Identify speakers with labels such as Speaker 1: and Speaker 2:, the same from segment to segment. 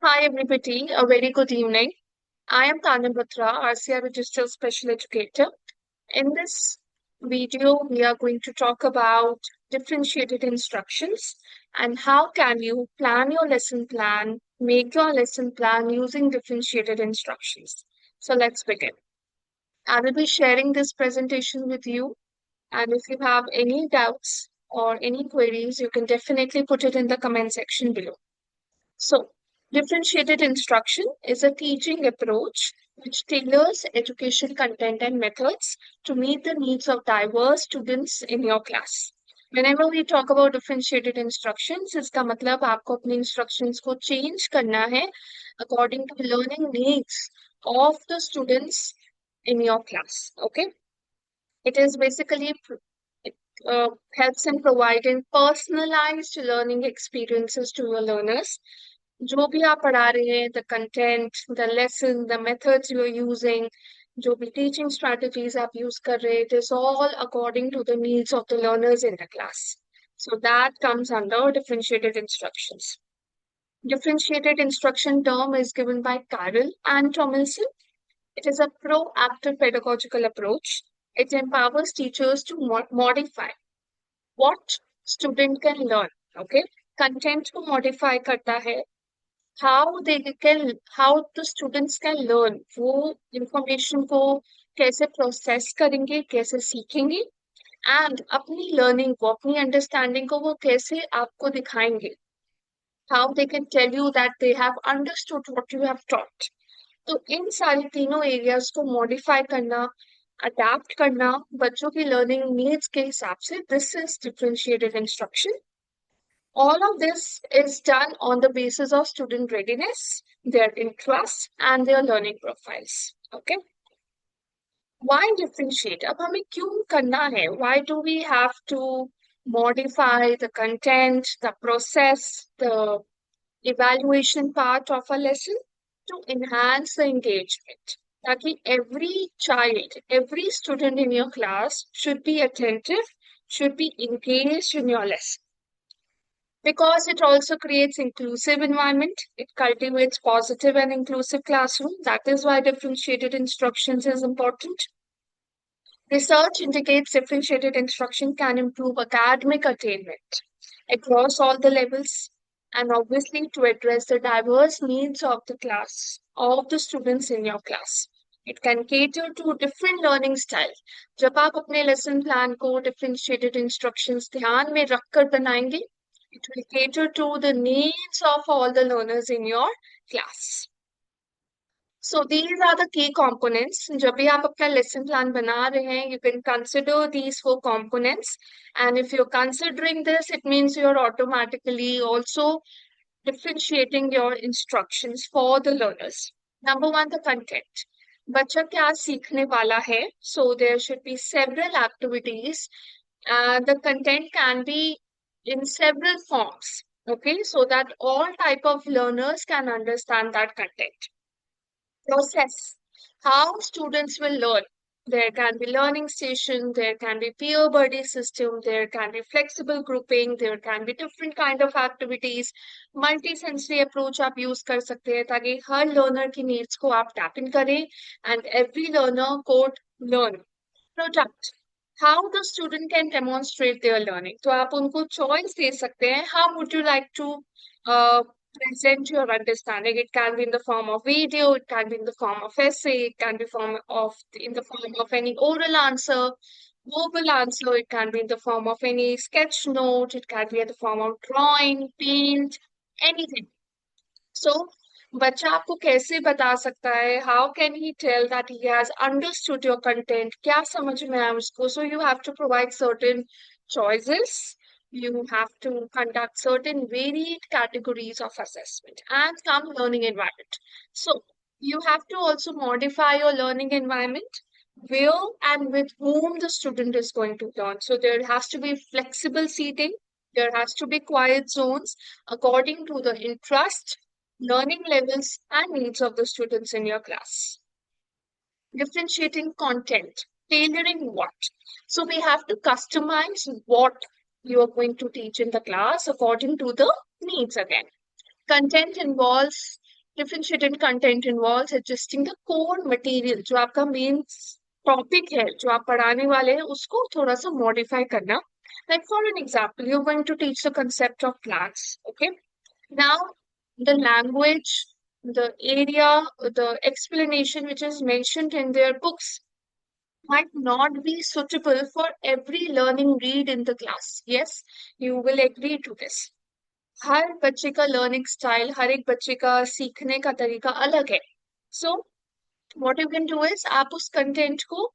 Speaker 1: Hi, everybody. A very good evening. I am Tanya Batra, RCR Registered Special Educator. In this video, we are going to talk about differentiated instructions and how can you plan your lesson plan, make your lesson plan using differentiated instructions. So let's begin. I will be sharing this presentation with you, and if you have any doubts or any queries, you can definitely put it in the comment section below. So, differentiated instruction is a teaching approach which tailors education content and methods to meet the needs of diverse students in your class. Whenever we talk about differentiated instructions, इसका मतलब आपको अपने instructions को change करना है according to the learning needs of the students in your class. Okay, it is basically it helps in providing personalized learning experiences to your learners. जो भी आप पढ़ा रहे हैं, the content, the lesson, the methods you are using, जो भी teaching strategies आप use कर रहे हैं, it is all according to the needs of the learners in the class. So that comes under differentiated instructions. Differentiated instruction term is given by Carroll and Tomlinson. It is a proactive pedagogical approach. It empowers teachers to modify what student can learn. Okay, content को modify करता है, how the students can learn, वो information को कैसे process करेंगे, कैसे सीखेंगे, and अपनी learning को, अपनी understanding को वो कैसे आपको दिखाएंगे, how they can tell you that they have understood what you have taught. तो इन सारी तीनों areas को modify करना, adapt करना बच्चों की learning needs के हिसाब से, this is differentiated instruction. All of this is done on the basis of student readiness, their interests, and their learning profiles. Okay. Why differentiate? अब हमें क्यों करना है? Why do we have to modify the content, the process, the evaluation part of a lesson to enhance the engagement? ताकि every child, every student in your class should be attentive, should be engaged in your lesson. Because it also creates inclusive environment, it cultivates positive and inclusive classroom. That is why differentiated instructions is important. Research indicates differentiated instruction can improve academic attainment across all the levels, and obviously to address the diverse needs of the class, of the students in your class. It can cater to different learning style. जब आप अपने lesson plan को differentiated instructions ध्यान में रखकर बनाएंगे, it will cater to the needs of all the learners in your class. So these are the key components. जब भी आप अपना lesson plan बना रहे हैं, you can consider these four components. And if you're considering this, it means you're automatically also differentiating your instructions for the learners. Number one, the content. बच्चा क्या सीखने वाला है? So there should be several activities. The content can be in several forms, okay, so that all type of learners can understand that content. Process, how students will learn. There can be learning station, there can be peer buddy system, there can be flexible grouping, there can be different kind of activities. Multi-sensory approach आप use कर सकते हैं ताकि हर learner की needs को आप tap in करें and every learner could learn. Product, how the student can demonstrate their learning. तो आप उनको choice दे सकते हैं. How would you like to uh, present your understanding? It can be in the form of video, it can be in the form of essay, it can be in the form of any oral answer, verbal answer, it can be in the form of any sketch note, it can be in the form of drawing, paint, anything. So बच्चा आपको कैसे बता सकता है, how can he tell that he has understood your content, क्या समझ में आया उसको? So you have to provide certain choices, you have to conduct certain varied categories of assessment and some learning environment. So you have to also modify your learning environment, where and with whom the student is going to learn. So there has to be flexible seating, there has to be quiet zones according to the interest, learning levels, and needs of the students in your class. Differentiating content, tailoring what? So we have to customize what you are going to teach in the class according to the needs again. Content involves Differentiated content involves adjusting the core material, जो आपका main topic है, जो आप पढ़ाने वाले हैं, उसको थोड़ा सा मॉडिफाई करना. Like for an example, you're going to teach the concept of plants. Okay. Now, the language, the area, the explanation which is mentioned in their books might not be suitable for every learning read in the class. Yes, you will agree to this. हर बच्चे का learning style, हर एक बच्चे का सीखने का तरीका अलग है. सो what you can do is, आप उस content को,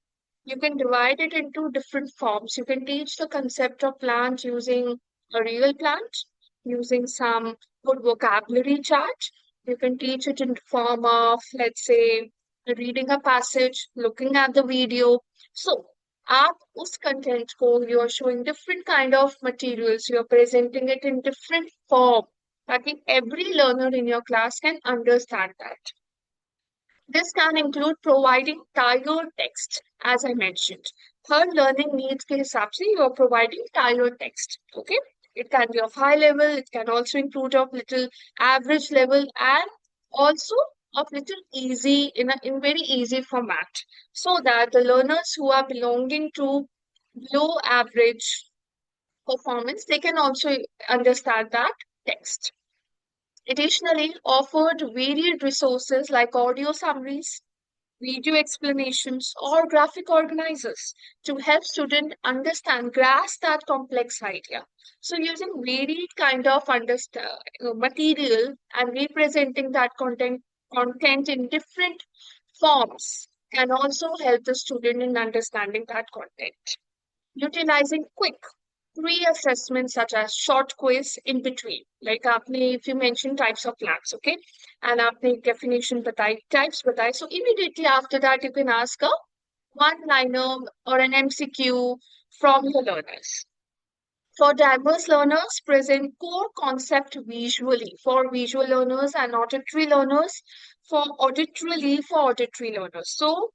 Speaker 1: you can divide it into different forms. You can teach the concept of plant using a real plant, using some good vocabulary chart. You can teach it in form of, let's say, reading a passage, looking at the video. So, आप उस content को, you are showing different kind of materials, you are presenting it in different form, ताकि every learner in your class can understand that. This can include providing tailored text, as I mentioned. Her learning needs के हिसाब से you are providing tailored text. Okay, it can be of high level, it can also include of little average level, and also of little easy in very easy format, so that the learners who are belonging to low average performance, they can also understand that text. Additionally, offered varied resources like audio summaries, video explanations, or graphic organizers to help students understand, grasp that complex idea. So using varied kind of material and representing that content in different forms can also help the student in understanding that content. Utilizing quick pre-assessments such as short quiz in between. Like आपने, if you mention types of labs, okay, and आपने definition बताई, types बताए, so immediately after that you can ask a one-liner or an MCQ from your learners. For diverse learners, present core concept visually for visual learners and auditory learners for auditory learners. So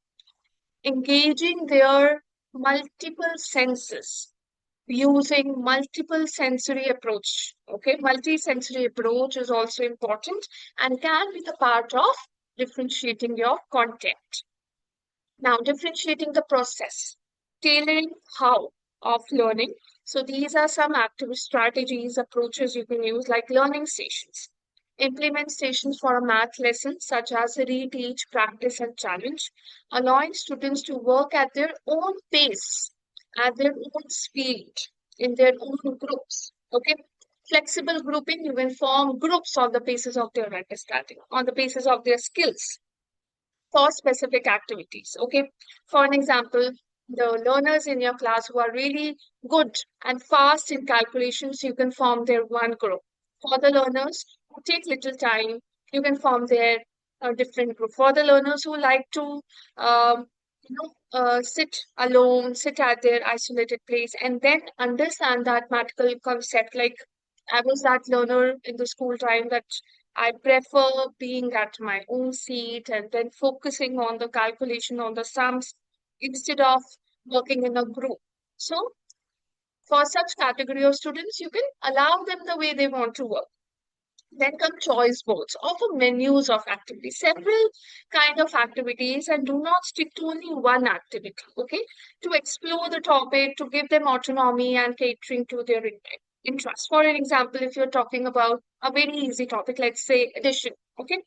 Speaker 1: engaging their multiple senses using multiple sensory approach. Okay, multi-sensory approach is also important and can be the part of differentiating your content. Now, differentiating the process, tailoring how of learning. So these are some active strategies, approaches you can use, like learning stations. Implement stations for a math lesson, such as reteach, practice, and challenge, allowing students to work at their own pace, at their own speed, in their own groups. Okay. Flexible grouping, you can form groups on the basis of their understanding, on the basis of their skills for specific activities. Okay. For an example, the learners in your class who are really good and fast in calculations, you can form their one group. For the learners who take little time, you can form their different group. For the learners who like to sit alone, sit at their isolated place, and then understand that mathematical concept. Like I was that learner in the school time that I prefer being at my own seat and then focusing on the calculation on the sums instead of working in a group. So for such category of students, you can allow them the way they want to work. Then come choice boards, offer menus of activities, several kind of activities, and do not stick to only one activity, okay? To explore the topic, to give them autonomy and catering to their interest. For an example, if you're talking about a very easy topic, let's say addition, okay?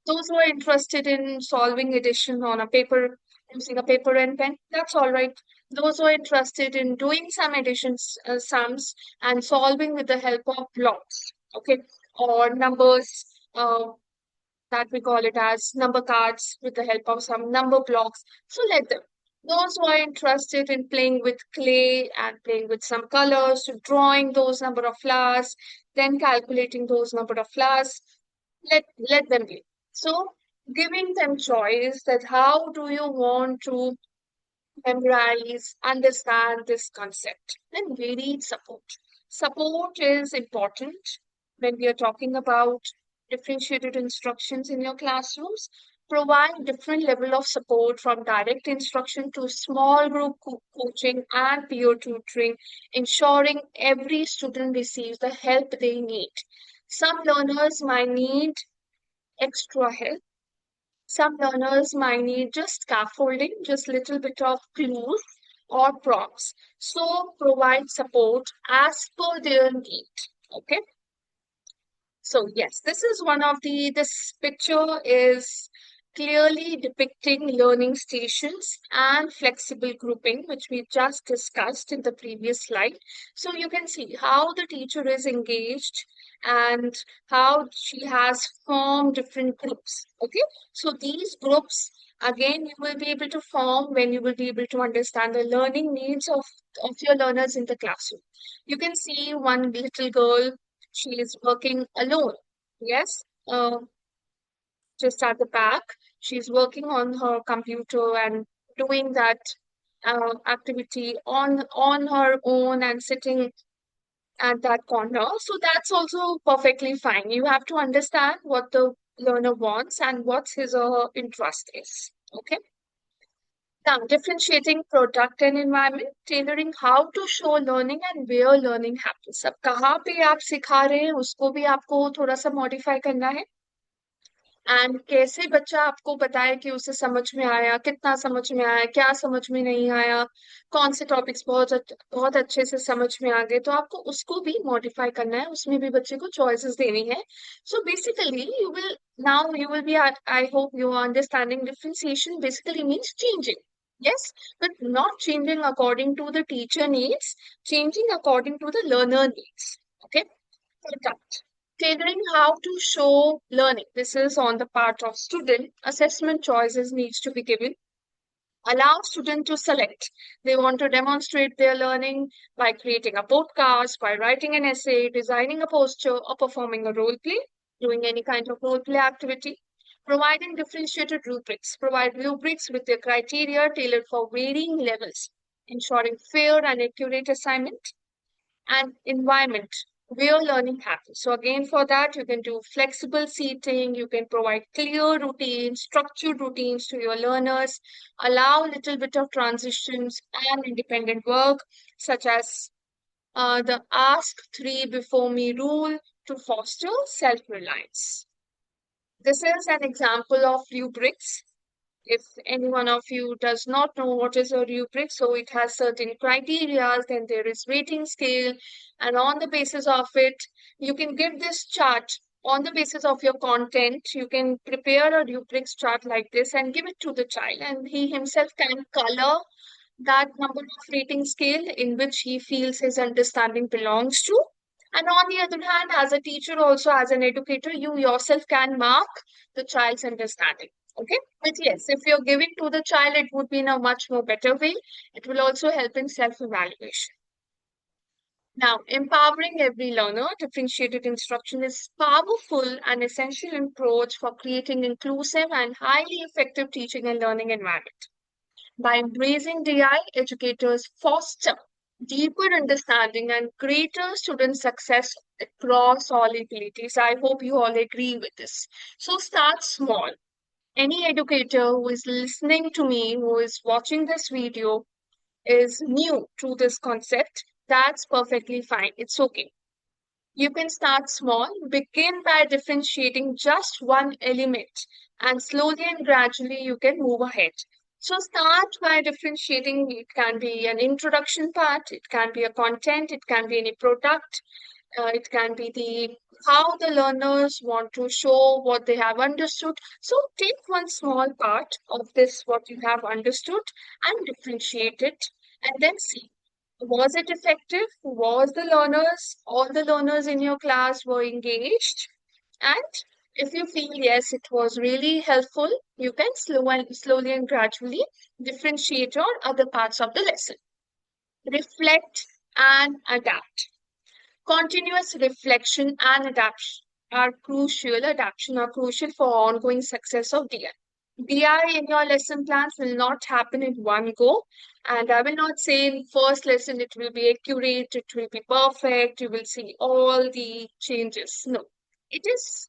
Speaker 1: Those who are interested in solving addition on a paper, using a paper and pen, that's all right. Those who are interested in doing some additions, sums, and solving with the help of blocks, okay, or numbers, that we call it as number cards with the help of some number blocks. So let them. Those who are interested in playing with clay and playing with some colors, to drawing those number of flowers, then calculating those number of flowers, let them be. So giving them choice that how do you want to memorize, understand this concept. Then we need support. Support is important when we are talking about differentiated instructions in your classrooms. Provide different level of support from direct instruction to small group coaching and peer tutoring, ensuring every student receives the help they need. Some learners might need extra help. Some learners might need just scaffolding, just little bit of clues or prompts. So provide support as per their need. Okay. So yes, this is one of this picture is clearly depicting learning stations and flexible grouping, which we just discussed in the previous slide. So you can see how the teacher is engaged and how she has formed different groups. Okay, so these groups again you will be able to form when you will be able to understand the learning needs of your learners in the classroom. You can see one little girl, she is working alone. Yes, just at the back. She's working on her computer and doing that activity on her own and sitting at that corner. So that's also perfectly fine. You have to understand what the learner wants and what his or her interest is. Okay. Now, differentiating product and environment, tailoring how to show learning and where learning happens. अब कहाँ पे आप सिखा रहे हैं उसको भी आपको थोड़ा सा मॉडिफाई करना है एंड कैसे बच्चा आपको बताए कि उसे समझ में आया, कितना समझ में आया, क्या समझ में नहीं आया, कौन से टॉपिक्स बहुत अच्छे से समझ में आ गए, तो आपको उसको भी मॉडिफाई करना है, उसमें भी बच्चे को चॉइसेस देनी है. So basically you will be I hope you are understanding differentiation basically means changing. Yes, but not changing according to the teacher needs, changing according to the learner needs. Okay. Correct. Tailoring how to show learning. This is on the part of student. Assessment choices needs to be given. Allow student to select. They want to demonstrate their learning by creating a podcast, by writing an essay, designing a poster, or performing a role play, doing any kind of role play activity. Providing differentiated rubrics. Provide rubrics with their criteria tailored for varying levels, ensuring fair and accurate assignment and environment where learning happens. So again, for that, you can do flexible seating, you can provide clear routines, structured routines to your learners, allow a little bit of transitions and independent work, such as the ask three before me rule to foster self-reliance. This is an example of rubrics. If any one of you does not know what is a rubric, so it has certain criteria, then there is rating scale, and on the basis of it, you can give this chart on the basis of your content. You can prepare a rubrics chart like this and give it to the child, and he himself can color that number of rating scale in which he feels his understanding belongs to. And on the other hand, as a teacher, also as an educator, you yourself can mark the child's understanding. Okay. But yes, if you're giving to the child, it would be in a much more better way. It will also help in self-evaluation. Now, empowering every learner, differentiated instruction is powerful and essential approach for creating inclusive and highly effective teaching and learning environment. By embracing DI, educators foster deeper understanding and greater student success across all abilities. I hope you all agree with this. So start small. Any educator who is listening to me, who is watching this video, is new to this concept, that's perfectly fine. It's okay. You can start small, begin by differentiating just one element, and slowly and gradually you can move ahead. So start by differentiating. It can be an introduction part, it can be a content, it can be any product, it can be the how the learners want to show what they have understood. So take one small part of this, what you have understood, and differentiate it, and then see. Was it effective? Was the learners, all the learners in your class were engaged? And if you feel yes, it was really helpful, you can slowly and gradually differentiate your other parts of the lesson. Reflect and adapt. Continuous reflection and adaptation are crucial for ongoing success of DI. DI in your lesson plans will not happen in one go. And I will not say in first lesson it will be accurate, it will be perfect, you will see all the changes. No, it is,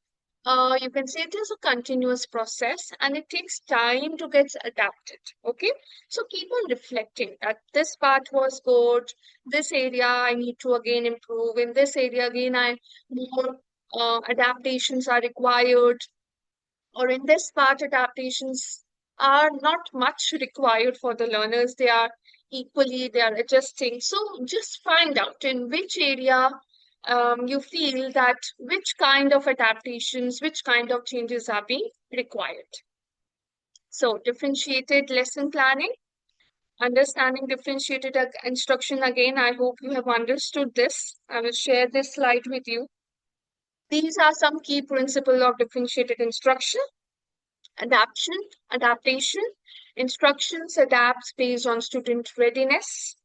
Speaker 1: you can say it is a continuous process and it takes time to get adapted. Okay, so keep on reflecting that this part was good, this area I need to again improve, in this area again I more adaptations are required. or in this part, adaptations are not much required for the learners. They are equally, they are adjusting. So just find out in which area you feel that which kind of adaptations, which kind of changes are being required. So differentiated lesson planning, understanding differentiated instruction. Again, I hope you have understood this. I will share this slide with you. These are some key principles of differentiated instruction. Adaptation, adaptation. Instructions adapts based on student readiness,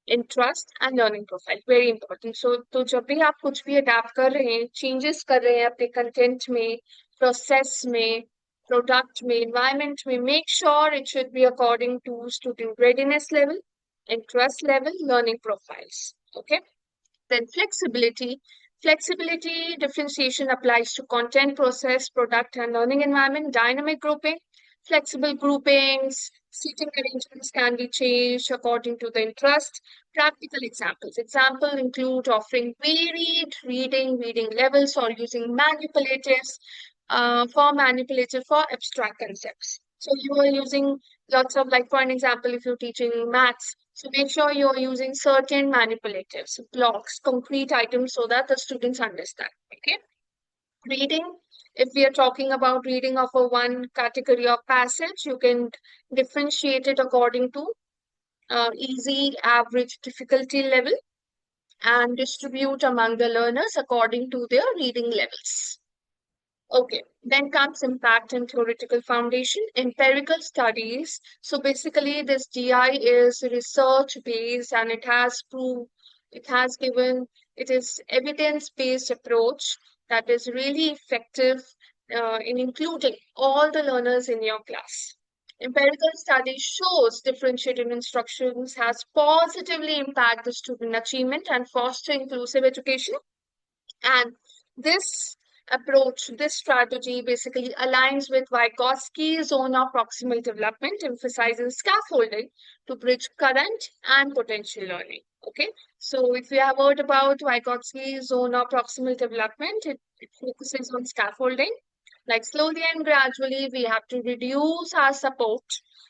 Speaker 1: interest and learning profile. Very important. तो जब भी आप कुछ भी adapt कर रहे हैं, changes कर रहे हैं अपने content में, process में, product में, environment में, make sure it should be according to student readiness level, interest level, learning profiles. Okay. Then flexibility. Flexibility differentiation applies to content, process, product, and learning environment. Dynamic grouping. Flexible groupings, seating arrangements can be changed according to the interest. Practical examples. Example include offering varied reading levels or using manipulative for abstract concepts. So you are using lots of, like for an example, if you're teaching maths, so make sure you're using certain manipulatives, blocks, concrete items so that the students understand. Okay. Reading, if we are talking about reading of a one category of passage, you can differentiate it according to easy, average difficulty level and distribute among the learners according to their reading levels. Okay, then comes impact and theoretical foundation, empirical studies. So basically this DI is research based and it has proved, it is evidence-based approach that is really effective in including all the learners in your class. Empirical study shows differentiated instructions has positively impact the student achievement and foster inclusive education. And this approach, this strategy basically aligns with Vygotsky's zone of proximal development, emphasizing scaffolding to bridge current and potential learning. Okay, so if you have heard about Vygotsky's zone of proximal development, it focuses on scaffolding. Like slowly and gradually, we have to reduce our support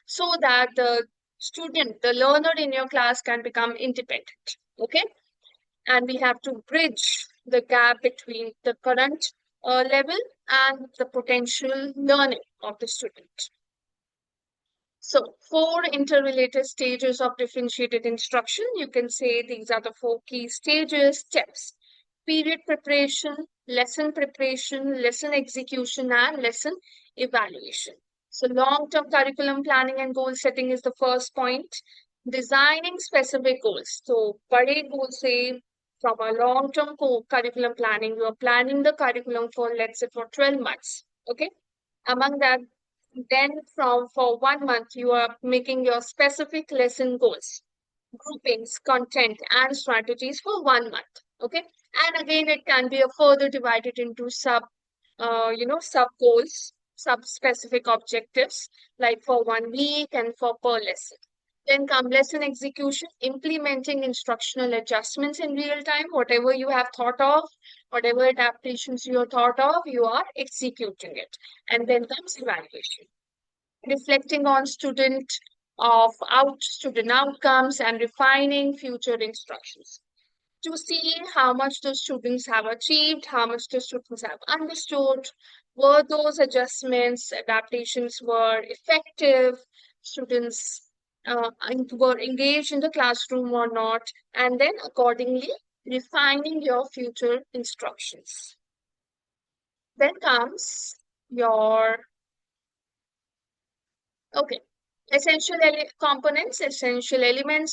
Speaker 1: so that the student, the learner in your class can become independent. Okay, and we have to bridge the gap between the current level and the potential learning of the student. So, four interrelated stages of differentiated instruction. You can say these are the four key stages, steps. Period preparation, lesson execution, and lesson evaluation. So, long-term curriculum planning and goal setting is the first point. Designing specific goals. So, bade goal say from a long-term curriculum planning, you are planning the curriculum for, let's say, for 12 months. Okay. Among that, then from for 1 month, you are making your specific lesson goals, groupings, content, and strategies for 1 month. Okay. And again, it can be a further divided into sub goals, sub specific objectives, like for 1 week and for per lesson. Then come lesson execution, implementing instructional adjustments in real time. Whatever you have thought of, whatever adaptations you have thought of, you are executing it. And then comes evaluation, reflecting on student student outcomes and refining future instructions to see how much the students have achieved, how much the students have understood, were those adjustments, adaptations were effective, students were engaged in the classroom or not, and then accordingly refining your future instructions. Then comes your, okay, essential elements,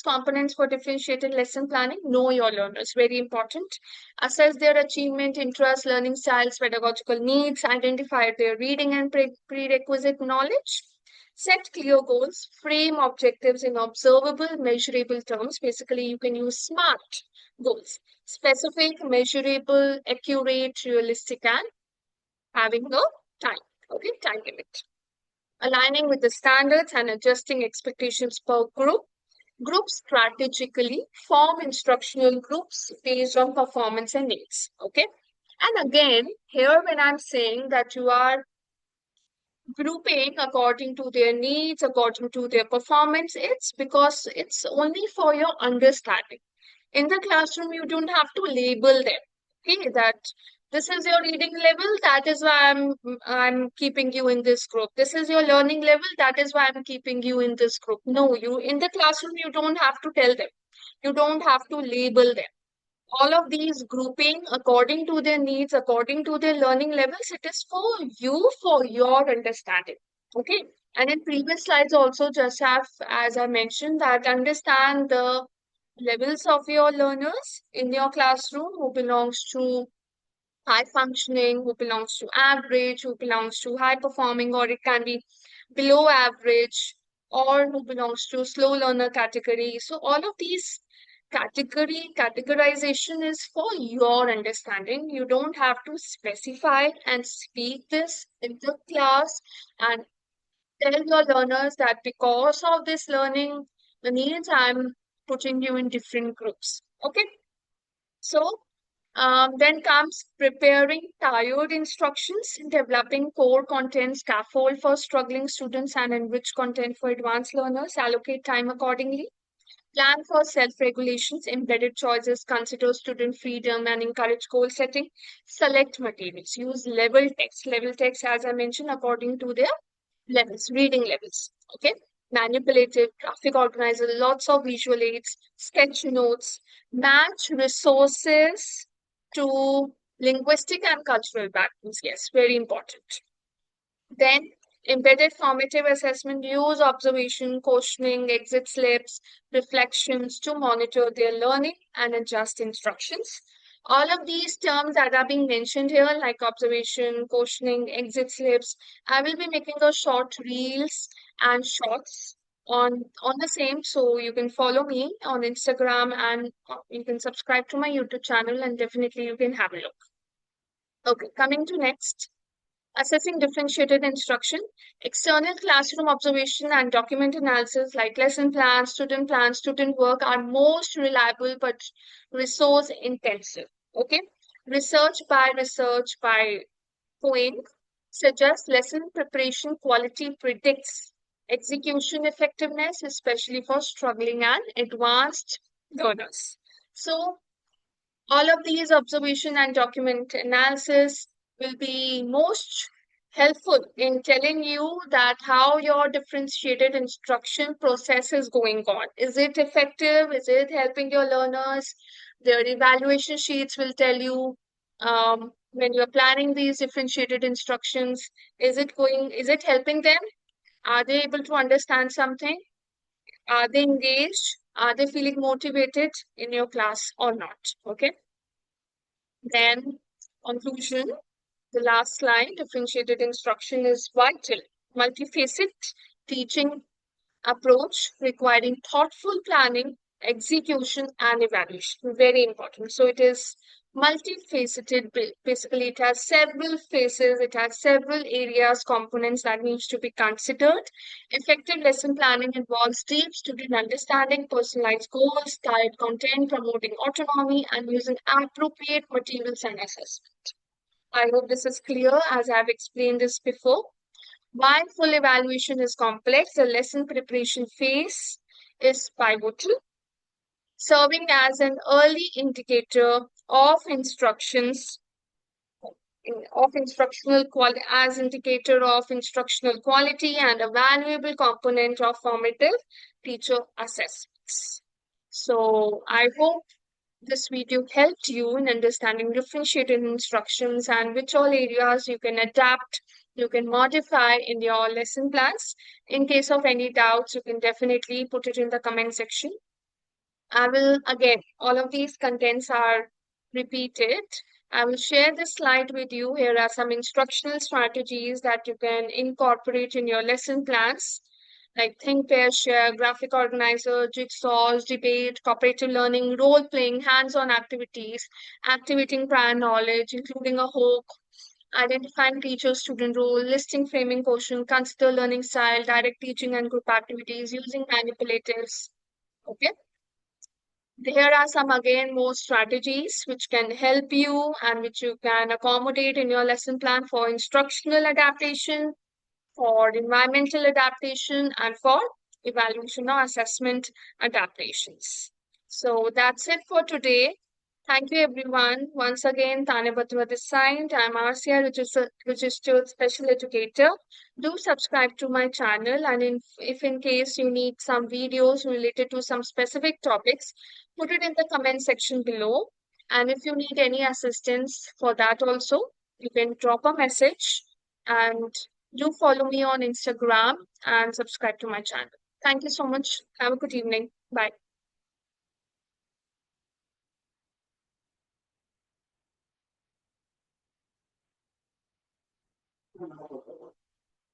Speaker 1: components for differentiated lesson planning. Know your learners, very important. Assess their achievement, interest, learning styles, pedagogical needs, identify their reading and prerequisite knowledge. Set clear goals, frame objectives in observable, measurable terms. Basically, you can use SMART goals. Specific, measurable, accurate, realistic, and having a time. Okay, time limit. Aligning with the standards and adjusting expectations per group. Groups strategically form instructional groups based on performance and needs. Okay. And again, here when I'm saying that you are grouping according to their needs, according to their performance. It's because it's only for your understanding. In the classroom, you don't have to label them. Okay, that this is your reading level, that is why I'm keeping you in this group. This is your learning level, that is why I'm keeping you in this group. No, you in the classroom, you don't have to tell them. You don't have to label them. All of these grouping according to their needs, according to their learning levels, it is for you, for your understanding. Okay. And in previous slides also just have, as I mentioned, that understand the levels of your learners in your classroom who belongs to high functioning, who belongs to average, who belongs to high performing, or it can be below average, or who belongs to slow learner category. So all of these categorization is for your understanding. You don't have to specify and speak this in the class and tell your learners that because of this learning the needs, I'm putting you in different groups. Okay. So then comes preparing tired instructions, developing core content scaffold for struggling students and enrich content for advanced learners, allocate time accordingly, plan for self-regulations, embedded choices, consider student freedom and encourage goal setting, select materials, use level text as I mentioned according to their levels, reading levels. Okay. Manipulative, graphic organizer, lots of visual aids, sketch notes, match resources to linguistic and cultural backgrounds. Yes, very important. Then embedded formative assessment, use observation, questioning, exit slips, reflections to monitor their learning and adjust instructions. All of these terms that are being mentioned here, like observation, questioning, exit slips, I will be making a short reels and shorts on the same. So you can follow me on Instagram and you can subscribe to my YouTube channel and definitely you can have a look. Okay, coming to next. Assessing differentiated instruction, external classroom observation and document analysis like lesson plans, student work are most reliable but resource intensive. Okay. Research by Cohen suggests lesson preparation quality predicts execution effectiveness, especially for struggling and advanced learners. So all of these observation and document analysis will be most helpful in telling you that how your differentiated instruction process is going on. Is it effective? Is it helping your learners? Their evaluation sheets will tell you when you're planning these differentiated instructions, is it helping them? Are they able to understand something? Are they engaged? Are they feeling motivated in your class or not? Okay. Then, conclusion, the last slide, differentiated instruction is vital. Multifaceted teaching approach requiring thoughtful planning, execution, and evaluation. Very important. So it is multifaceted. Basically, it has several phases, it has several areas, components that needs to be considered. Effective lesson planning involves deep student understanding, personalized goals, tiered content, promoting autonomy, and using appropriate materials and assessment. I hope this is clear as I've explained this before. While full evaluation is complex, the lesson preparation phase is pivotal, serving as an early indicator of instructional quality as indicator of instructional quality and a valuable component of formative teacher assessments. So I hope this video helped you in understanding differentiated instructions and which all areas you can adapt, you can modify in your lesson plans. In case of any doubts, you can definitely put it in the comment section. I will, again, all of these contents are repeated. I will share this slide with you. Here are some instructional strategies that you can incorporate in your lesson plans, like think, pair, share, graphic organizer, jigsaws, debate, cooperative learning, role playing, hands on activities, activating prior knowledge, including a hook, identifying teacher student role, listing framing quotient, consider learning style, direct teaching and group activities, using manipulatives. Okay. There are some again more strategies which can help you and which you can accommodate in your lesson plan for instructional adaptation. for environmental adaptation, and for evaluation or assessment adaptations. So that's it for today. Thank you, everyone. Once again, Tane Batua this side. I'm RCI registered special educator. Do subscribe to my channel, and if in case you need some videos related to some specific topics, put it in the comment section below. And if you need any assistance for that also, you can drop a message, and do follow me on Instagram and subscribe to my channel. Thank you so much. Have a good evening. Bye.